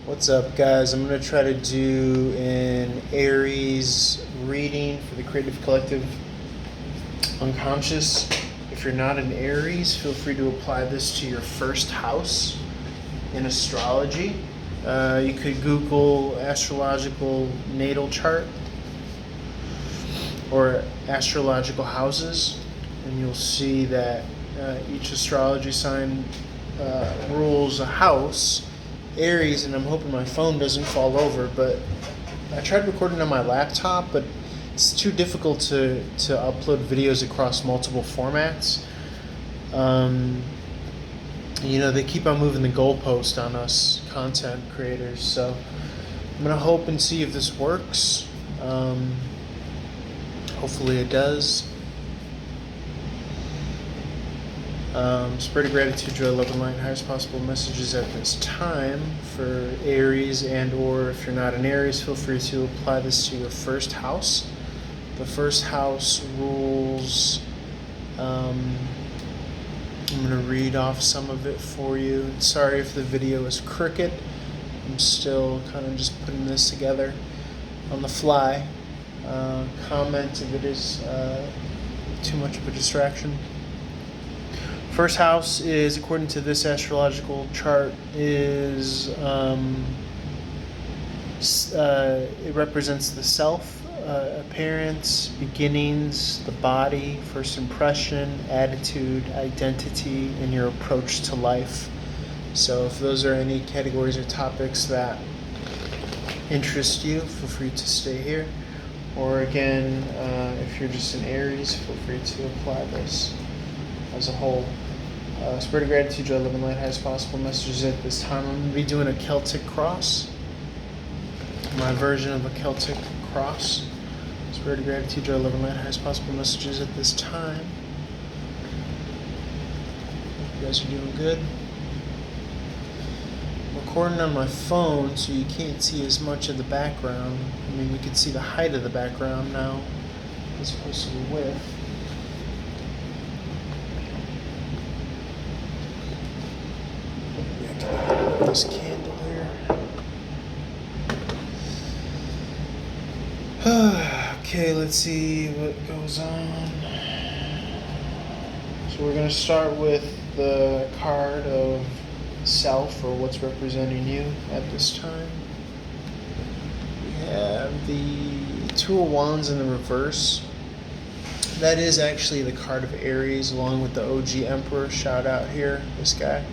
What's up, guys? I'm going to try to do an Aries reading for the Creative Collective Unconscious. If you're not an Aries, feel free to apply this to your first house in astrology. You could Google astrological natal chart or astrological houses, and you'll see that each astrology sign rules a house. Aries, and I'm hoping my phone doesn't fall over, but I tried recording on my laptop, but it's too difficult to upload videos across multiple formats. They keep on moving the goalpost on us content creators, so I'm going to hope and see if this works. Hopefully it does. Spread of gratitude, joy, love, and light, highest possible messages at this time for Aries, and or if you're not an Aries, feel free to apply this to your first house. The first house rules, I'm going to read off some of it for you. Sorry if the video is crooked. I'm still kind of just putting this together on the fly. Comment if it is too much of a distraction. First house is, according to this astrological chart, is it represents the self, appearance, beginnings, the body, first impression, attitude, identity, and your approach to life. So if those are any categories or topics that interest you, feel free to stay here. Or again, if you're just an Aries, feel free to apply this as a whole. Spirit of gratitude, joy, love, and light, highest possible messages at this time. I'm going to be doing a Celtic cross, my version of a Celtic cross. Spirit of gratitude, joy, love, and light, highest possible messages at this time. Hope you guys are doing good. I'm recording on my phone, so you can't see as much of the background. I mean, you can see the height of the background now, as opposed to the width. This candle here. Okay, let's see what goes on. So we're going to start with the card of self, or what's representing you at this time. We have the Two of Wands in the reverse. That is actually the card of Aries, along with the OG Emperor. Shout out here, this guy.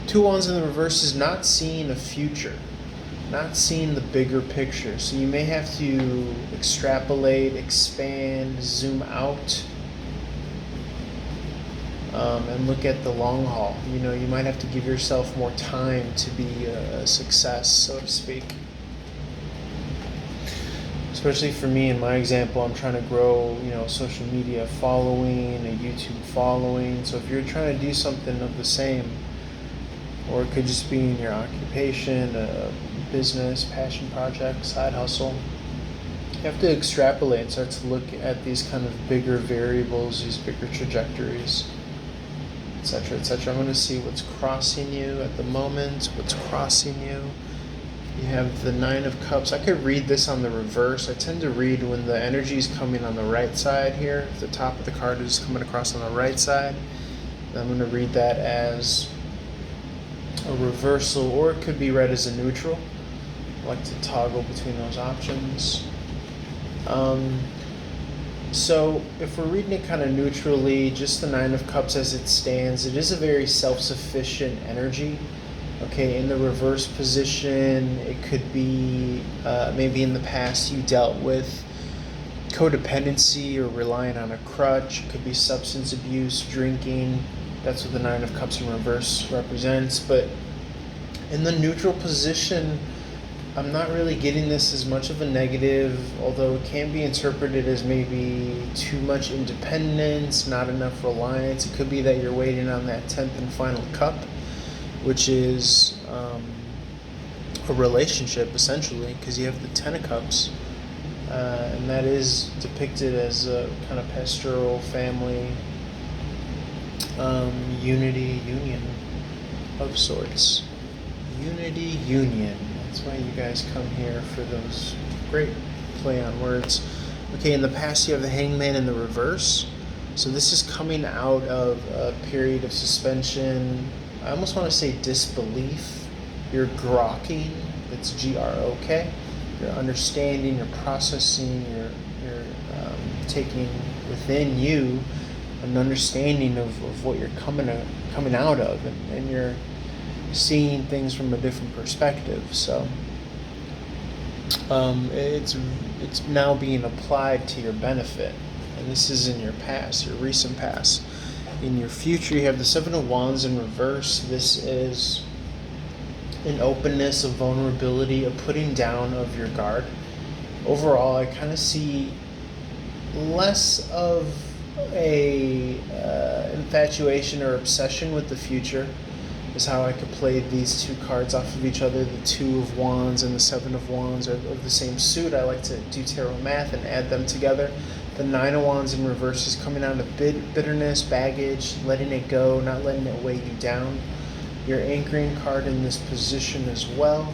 Two of Wands in the reverse is not seeing a future, not seeing the bigger picture. So you may have to extrapolate, expand, zoom out, and look at the long haul. You might have to give yourself more time to be a success, so to speak. Especially for me, in my example, I'm trying to grow, social media following, a YouTube following. So if you're trying to do something of the same, or it could just be in your occupation, a business, passion project, side hustle, you have to extrapolate and start to look at these kind of bigger variables, these bigger trajectories, etc., etc. I'm going to see what's crossing you at the moment, what's crossing you. You have the Nine of Cups. I could read this on the reverse. I tend to read when the energy is coming on the right side here. If the top of the card is coming across on the right side, I'm going to read that as a reversal, or it could be read as a neutral. I like to toggle between those options. So if we're reading it kind of neutrally, just the Nine of Cups as it stands, it is a very self-sufficient energy. Okay, in the reverse position, it could be maybe in the past you dealt with codependency or relying on a crutch. It could be substance abuse, drinking. That's what the Nine of Cups in reverse represents. But in the neutral position, I'm not really getting this as much of a negative, although it can be interpreted as maybe too much independence, not enough reliance. It could be that you're waiting on that 10th and final cup, which is a relationship, essentially, because you have the Ten of Cups. And that is depicted as a kind of pastoral family union of sorts. Unity, union. That's why you guys come here for those great play on words. Okay, in the past you have the Hangman in the reverse. So this is coming out of a period of suspension. I almost want to say disbelief. You're grokking. It's Grok. You're understanding, you're processing, you're taking within you an understanding of what you're coming out of, and you're seeing things from a different perspective. So it's now being applied to your benefit, and this is in your past, your recent past. In your future, you have the Seven of Wands in reverse. This is an openness, a vulnerability, a putting down of your guard. Overall, I kind of see less of a infatuation or obsession with the future is how I could play these two cards off of each other. The Two of Wands and the Seven of Wands are of the same suit. I like to do tarot math and add them together. The Nine of Wands in reverse is coming out of bitterness, baggage, letting it go, not letting it weigh you down. Your anchoring card in this position as well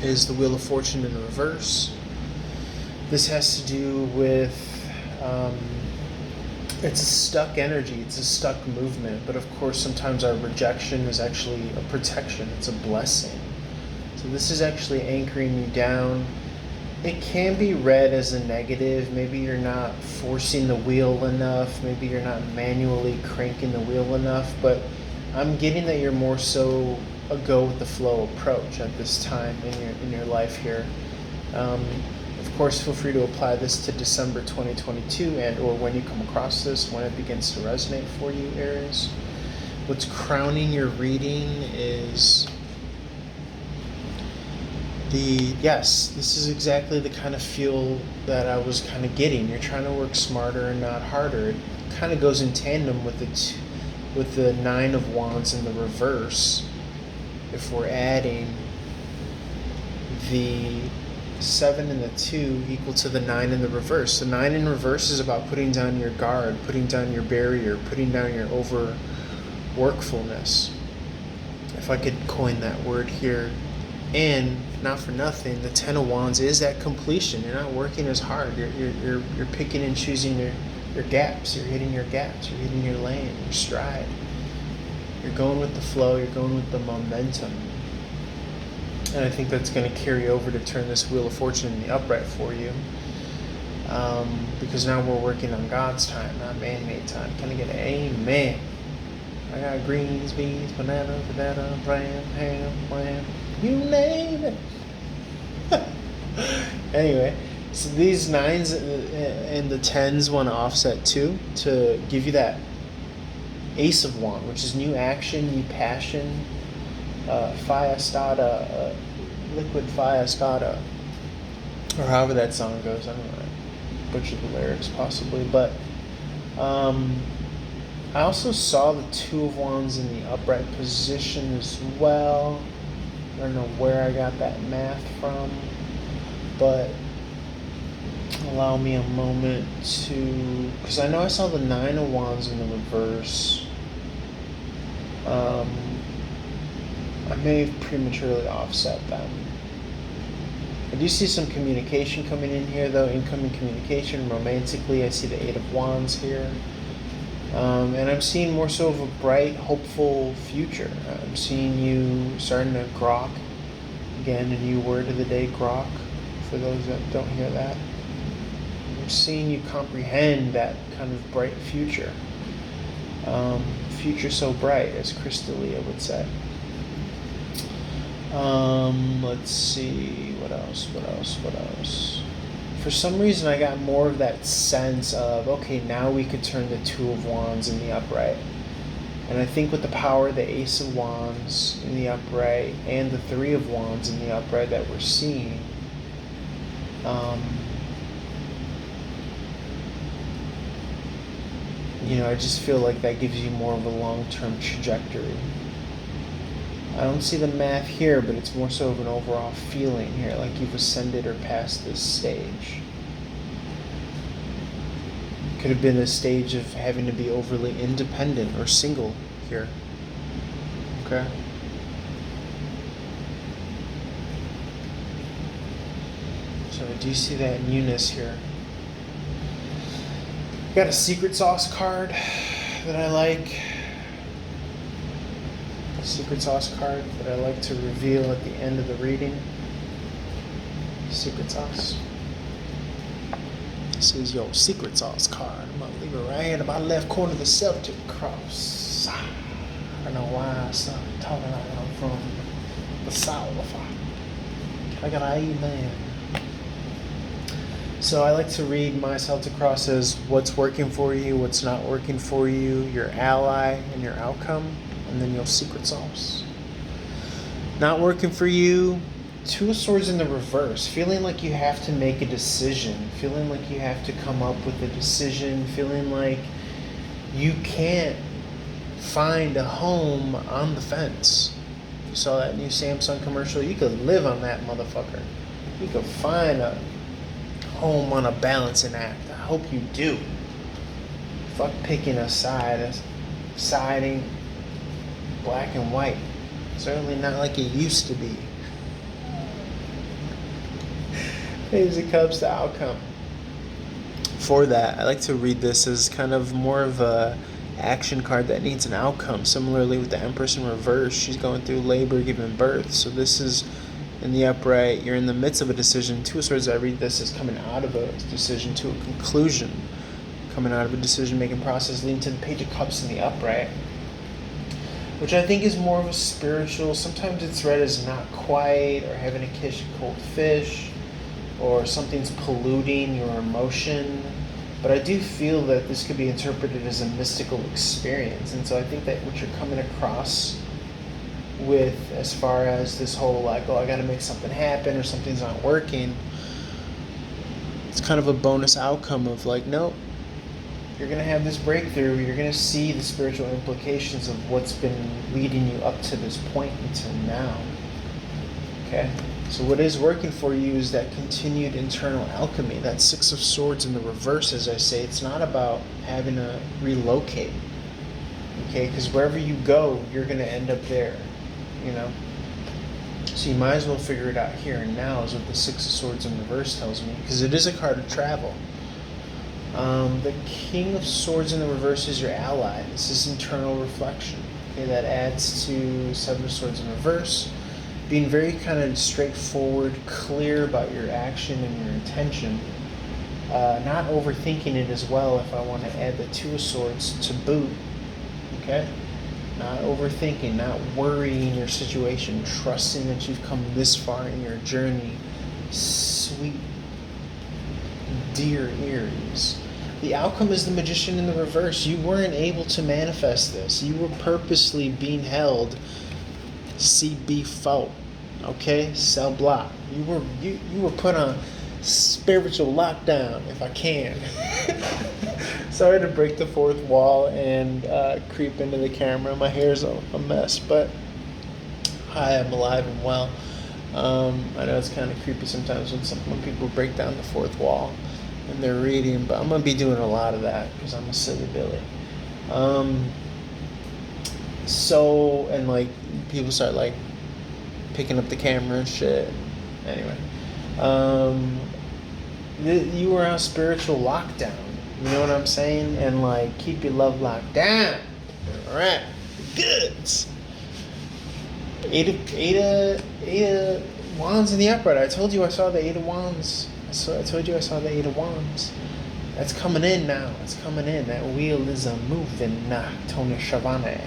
is the Wheel of Fortune in reverse. This has to do with it's a stuck energy, it's a stuck movement, but of course sometimes our rejection is actually a protection, it's a blessing. So this is actually anchoring you down. It can be read as a negative. Maybe you're not forcing the wheel enough, maybe you're not manually cranking the wheel enough, but I'm getting that you're more so a go with the flow approach at this time in your life here. Of course, feel free to apply this to December 2022 and or when you come across this, when it begins to resonate for you, Aries. What's crowning your reading is yes, this is exactly the kind of feel that I was kind of getting. You're trying to work smarter and not harder. It kind of goes in tandem with the Nine of Wands in the reverse. If we're adding the 7 and the 2 equal to the 9 in the reverse. The 9 in reverse is about putting down your guard, putting down your barrier, putting down your overworkfulness. If I could coin that word here. And not for nothing, the 10 of Wands is that completion. You're not working as hard. You're picking and choosing your gaps. You're hitting your gaps. You're hitting your lane, your stride. You're going with the flow. You're going with the momentum. And I think that's going to carry over to turn this Wheel of Fortune in the upright for you. Because now we're working on God's time, not man-made time. Can I get an amen? I got greens, beans, banana, bram, ham, wham. You name it. Anyway, so these 9s and the 10s want to offset too to give you that Ace of Wands, which is new action, new passion, fiestada, liquid fiestada, or however that song goes. I don't know, I butchered the lyrics possibly, but I also saw the Two of Wands in the upright position as well. I don't know where I got that math from, but allow me a moment to, because I know I saw the Nine of Wands in the reverse. I may have prematurely offset them. I do see some communication coming in here though, incoming communication. Romantically, I see the Eight of Wands here. And I'm seeing more so of a bright, hopeful future. I'm seeing you starting to grok. Again, a new word of the day, grok, for those that don't hear that. I'm seeing you comprehend that kind of bright future. Future so bright, as Crystalia would say. Let's see, what else? For some reason, I got more of that sense of, okay, now we could turn the Two of Wands in the upright. And I think with the power of the Ace of Wands in the upright and the Three of Wands in the upright that we're seeing, I just feel like that gives you more of a long-term trajectory. I don't see the math here, but it's more so of an overall feeling here, like you've ascended or passed this stage. Could have been a stage of having to be overly independent or single here. Okay? So I do see that newness here. Got a secret sauce card that I like. A secret sauce card that I like to reveal at the end of the reading. Secret sauce. This is your secret sauce card. I'm gonna leave it right here in the bottom left corner of the Celtic cross. I don't know why I started talking like I'm from the South. I got an amen. So I like to read my Celtic cross as what's working for you, what's not working for you, your ally, and your outcome, and then your secret sauce. Not working for you, Two of Swords in the reverse, feeling like you have to make a decision, feeling like you have to come up with a decision, feeling like you can't find a home on the fence. You saw that new Samsung commercial? You could live on that motherfucker. You could find a home on a balancing act. I hope you do. Fuck picking a side. Side ain't black and white. Certainly not like it used to be. Ace of Cups, the outcome. For that, I like to read this as kind of more of a action card that needs an outcome. Similarly with the Empress in reverse, she's going through labor, giving birth. So this is in the upright, you're in the midst of a decision. Two of Swords, I read this as coming out of a decision to a conclusion. Coming out of a decision-making process, leading to the Page of Cups in the upright. Which I think is more of a spiritual, sometimes it's read as not quite, or having to catch a cold fish, or something's polluting your emotion. But I do feel that this could be interpreted as a mystical experience. And so I think that what you're coming across with as far as this whole like, oh, I gotta make something happen or something's not working, it's kind of a bonus outcome of like, nope, you're gonna have this breakthrough, you're gonna see the spiritual implications of what's been leading you up to this point until now. Okay? So what is working for you is that continued internal alchemy, that Six of Swords in the reverse, as I say. It's not about having to relocate, okay? Because wherever you go, you're going to end up there, you know? So you might as well figure it out here and now is what the Six of Swords in reverse tells me, because it is a card of travel. The King of Swords in the reverse is your ally. This is internal reflection, okay? That adds to Seven of Swords in reverse. Being very kind of straightforward, clear about your action and your intention. Not overthinking it as well, if I want to add the Two of Swords to boot. Okay? Not overthinking, not worrying your situation, trusting that you've come this far in your journey. Sweet, dear Aries. The outcome is the Magician in the reverse. You weren't able to manifest this. You were purposely being held CB fault, okay? Cell block. You were put on spiritual lockdown, if I can. Sorry to break the fourth wall and creep into the camera. My hair's a mess, but hi, I'm alive and well. I know it's kind of creepy sometimes when people break down the fourth wall and they're reading, but I'm gonna be doing a lot of that because I'm a silly Billy. So, and like people start like picking up the camera and shit. Anyway, you were on spiritual lockdown. You know what I'm saying? And like keep your love locked down. All right, goods. Eight of Wands in the upright. I told you I saw the Eight of Wands. I told you I saw the Eight of Wands. That's coming in now. It's coming in. That wheel is a moving. Tony Schiavone.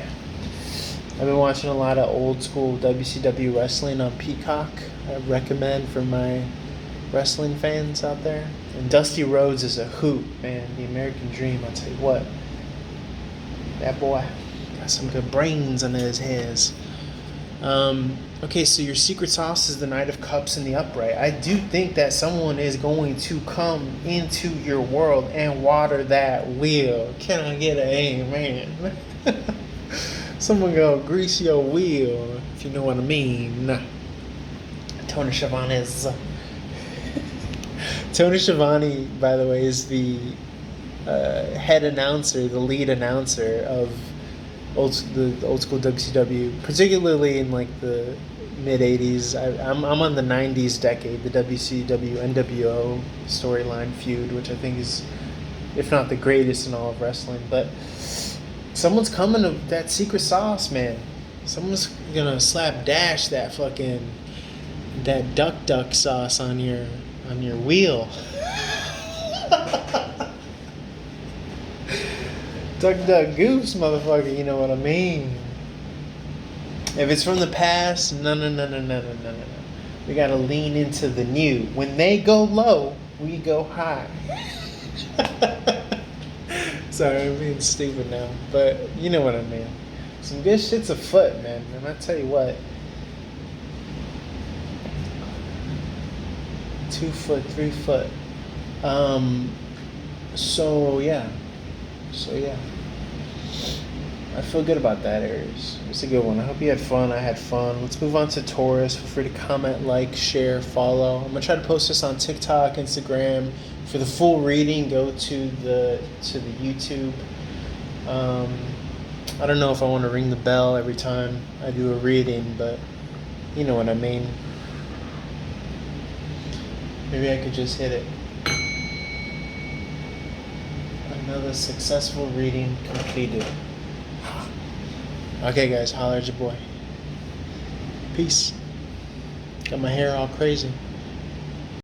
I've been watching a lot of old school WCW wrestling on Peacock. I recommend for my wrestling fans out there. And Dusty Rhodes is a hoot, man. The American Dream, I'll tell you what. That boy got some good brains under his hairs. Okay, so your secret sauce is the Knight of Cups in the upright. I do think that someone is going to come into your world and water that wheel. Can I get an amen? Someone go grease your wheel, if you know what I mean. Tony Schiavone Tony Schiavone, by the way, is the head announcer, the lead announcer of the old school WCW, particularly in like the mid '80s. I'm on the '90s decade, the WCW NWO storyline feud, which I think is, if not the greatest in all of wrestling. But someone's coming to that secret sauce, man. Someone's gonna slap dash that fucking that duck sauce on your wheel. Duck goose, motherfucker. You know what I mean? If it's from the past, no. We gotta lean into the new. When they go low, we go high. Sorry, I'm being stupid now, but you know what I mean. Some good shit's afoot, man. And I tell you what, 2 foot, 3 foot. So yeah. I feel good about that, Aries. It's a good one. I hope you had fun. I had fun. Let's move on to Taurus. Feel free to comment, like, share, follow. I'm gonna try to post this on TikTok, Instagram. For the full reading, go to the YouTube. I don't know if I want to ring the bell every time I do a reading, but you know what I mean. Maybe I could just hit it. Another successful reading completed. Okay, guys, holler at your boy. Peace. Got my hair all crazy.